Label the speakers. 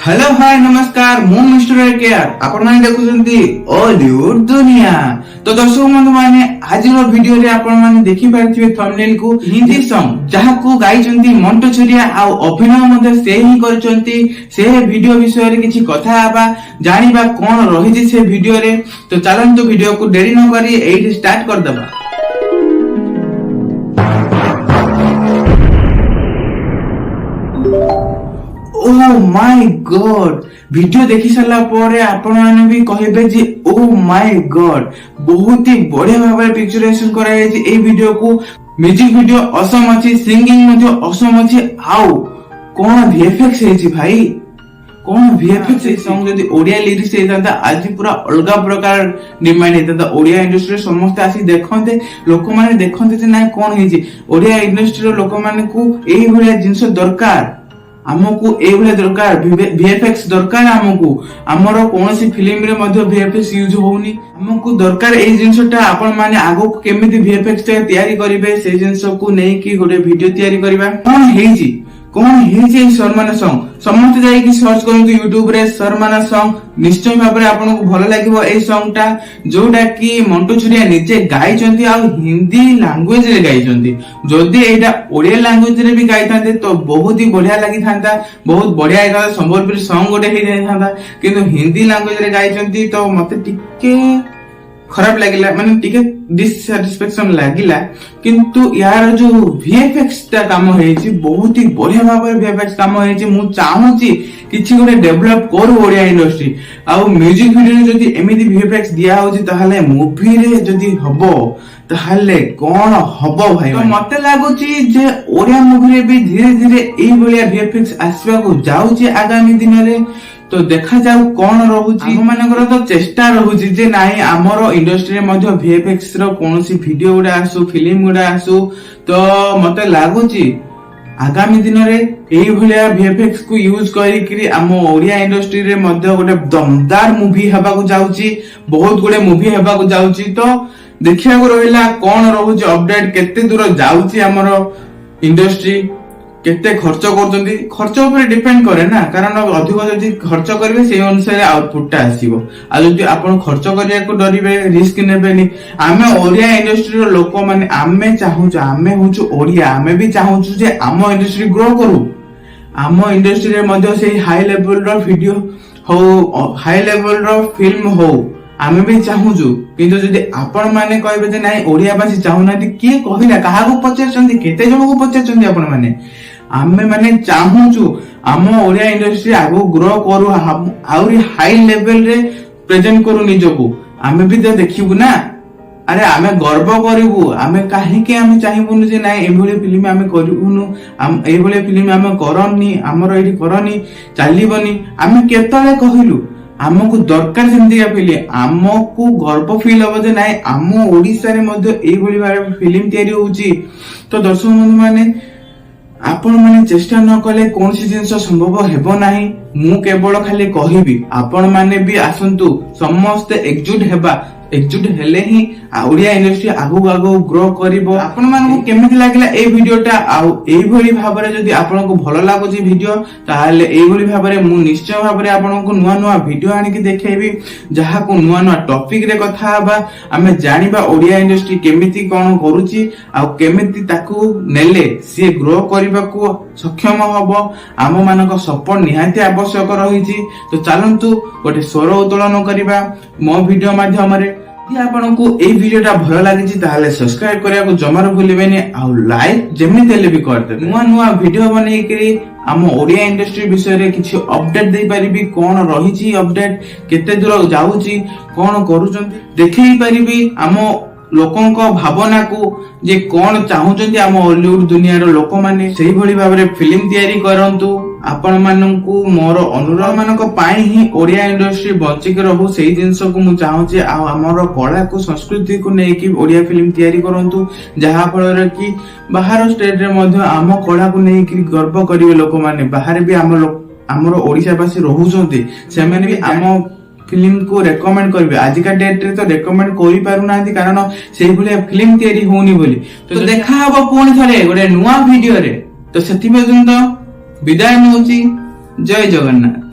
Speaker 1: Hello hi नमस्कार मु mister K R आपण माने देखुछंती हॉलीवुड दुनिया। तो दर्शक बंधु माने आज वीडियो रे आपण माने देखि पारथिबे थंबनेल को हिंदी सॉन्ग जहा को गाइचंती मंटो छरिया आ अभिनय मध्ये से ही करचंती। से वीडियो विषय रे किछि कथा आबा जानिबा कोन रहिछि से वीडियो रे। तो चलंतु वीडियो को देरी न करी एही स्टार्ट कर दबा। ओह माय गॉड वीडियो देखि साला परे आपण माने भी कहबे जे ओह माय गॉड बहुत ही बढ़िया भाबरे पिक्चराइजेशन करा जायछि। ए वीडियो को म्यूजिक वीडियो असम अछि, सिंगिंग मध्ये असम अछि, आउ कोन वीएफएक्स हेछि भाई, कोन वीएफएक्स ए सॉन्ग जदी ओडिया लिरिक्स हेता आज पूरा अलगा प्रकार डिमांड हेता। ओडिया इंडस्ट्री समस्त आसी देखंते, लोक माने देखंते जे ना कोन हेछि ओडिया इंडस्ट्री रो लोक माने को एही भलिया जिंस दरकार। हमको एभले दरकार वीएफएक्स दरकार। हमको हमरो कोनोसी फिल्म रे मध्ये वीएफएक्स यूज होउनी। हमको दरकार ए जिंसटा आपण माने आगो केमिति वीएफएक्स ता तयारी करिवे से जिंस को नै कि गोटे वीडियो तयारी करबा। कोन हेजी शर्माना सॉन्ग समस्त जाई कि सर्च करंतु YouTube रे शर्माना सॉन्ग निश्चय भाबरे आपनको भलो लागिवो। ए सॉन्ग टा जोटा कि मंटो छुरिया निजे गाइचंती आ हिंदी लैंग्वेज रे गाइचंती। जदी एटा ओडिया लैंग्वेज रे भी गाइथांते तो बहुत ही बढ़िया लागि थांता, बहुत बढ़िया एका संबलपुरी सॉन्ग गोटे हे जाय थांता। किंतु हिंदी लैंग्वेज रे गाइचंती तो मते टिके खराब लागिला, माने टिके डिससैटिस्फैक्शन लागिला। किंतु यार जो वीएफएक्स ता काम हेछि बहुत ही बढ़िया भाबरे वीएफएक्स काम हेछि। मु चाहूची किछि गोटे डेवलप करू ओडिया इंडस्ट्री। आ म्यूजिक वीडियो रे जदी एमिति वीएफएक्स दिया होछि ताहाले मूवी रे जदी हबो ताहाले कोन हबो भाई। तो मते लागुची जे ओडिया मूवी रे भी धीरे धीरे एई भलिया वीएफएक्स आसीबा को जाउची आगामी दिन रे। तो देखा जाऊ कौन रहुची। हम मानकर तो चेष्टा रहुची जे नाही हमरो इंडस्ट्री रे मध्ये वीएफएक्स रो कोनोसी वीडियो गुडा आसु, फिल्म गुडा आसु। तो मते लागुची आगामी दिन रे एही भलिया वीएफएक्स को यूज करी कि हम ओडिया इंडस्ट्री रे मध्ये गोटे दमदार मूवी हेबा को जाउची, बहुत गुडे मूवी हेबा को जाउची। तो देखिया को रहिला कौन रहुची अपडेट, केते दूर जाउची हमरो इंडस्ट्री, केते खर्च करजंती। खर्च ऊपर डिपेंड करे ना, कारण अधिक जदी खर्च करबे से अनुसार आउटपुट आसीबो। आ जदी आपण खर्च करिया को डरिबे, रिस्क नेबेनी। आमे ओडिया इंडस्ट्री रो लोक माने आमे चाहूछु, आमे होछु ओडिया, आमे भी चाहूछु जे आम इंडस्ट्री ग्रो करू। आम इंडस्ट्री रे मध्ये से हाई लेवल रो वीडियो हो, हाई लेवल रो फिल्म हो, आमे भी चाहूछु। किंतु जदी आपण माने कहबे जे नाही ओडिया बासी चाहुनाती, के कहिला काहा को पचारचंती, केते जण को पचारचंती आपण माने। आमे माने चाहूछु आम ओडिया इंडस्ट्री आगो ग्रो करू, आउरी हाई लेवल रे प्रेजेंट करू निजको। आमे भी तो देखिबु ना, अरे आमे गर्व करिवु। आमे काहे के आमे चाहिबुनु जे नाही एभले फिल्म आमे करिवुनु, एभले फिल्म आमे करनी, हमरो एठी करनी चालीबनी। आमे केतले कहिलु हमको दरकार सेमती फिल्म, हमको गर्व फील हो जे नाही आम ओडिसा रे मध्ये एई भली भाबे फिल्म तयारी होउची। तो दर्शक बंधु माने आपण माने चेष्टा न कले कोनसी जिंस संभव हेबो नाही। मु केवल खाली कहिबी आपण माने भी आसंतु, समस्त एकजुट हेबा। एकजुट हेले ही ओडिया इंडस्ट्री आगु आगु ग्रो करिवो। आपण मानकु केमिति लागिला ए वीडियोटा, आ एई भली भाबरे जदी आपनको भलो लागुची वीडियो ताहाले एई भली भाबरे मु निश्चय भाबरे आपनको नुवा नुवा वीडियो आनि कि देखेबी, जहा को नुवा नुवा टॉपिक रे कथा हबा। आमे जानिबा ओडिया इंडस्ट्री केमिति कोन करूची, आ केमिति ताकू नेले से ग्रो करिबा को सक्षम हबो। आम मानक सपोर्ट निहाती आवश्यक रहिची। तो चलंतु गोटे स्वर उत्तोलन करिबा मो वीडियो माध्यम रे। यदि आपनको ए वीडियोटा भलो लागिची ताहाले सब्सक्राइब करिया को जमार भूलिबेनी, आ लाइक जेमि देले भी कर दे। नुवा नुवा वीडियो बनै करी हम ओडिया इंडस्ट्री विषय रे किछि अपडेट दे परिबी, कोन रहिची अपडेट, केते दूर जाउची, कोन करूचंती देखै परिबी। हम लोकन को भावना को जे कोन चाहुचंती हम हॉलीवुड दुनिया रो लोक माने सेही भली भाबरे फिल्म तयारी करंतु। आपण माननकु मोर अनुरोध मानक पाई ही ओडिया इंडस्ट्री बंची के रहू, सेही जिंस को मु चाहूचे। आ हमर कला को संस्कृति को नै कि ओडिया फिल्म तयारी करंतु, जहा फल रे कि बाहर स्टेट रे मध्ये हम कला को नै कि गर्व करिवे लोक माने। बाहर भी हमर ओडिसा बासी रहउचंती, से माने भी हम फिल्म को रेकमेंड करिवे। आज का डेट रे तो रेकमेंड करि पारु नांती, कारण सेही भलिया फिल्म तयारी होनी बोली। तो देखा हबो पुणी थरे गोटे नुवा वीडियो रे। तो सेति पर्यंत विदाय नउची। जय जगन्नाथ।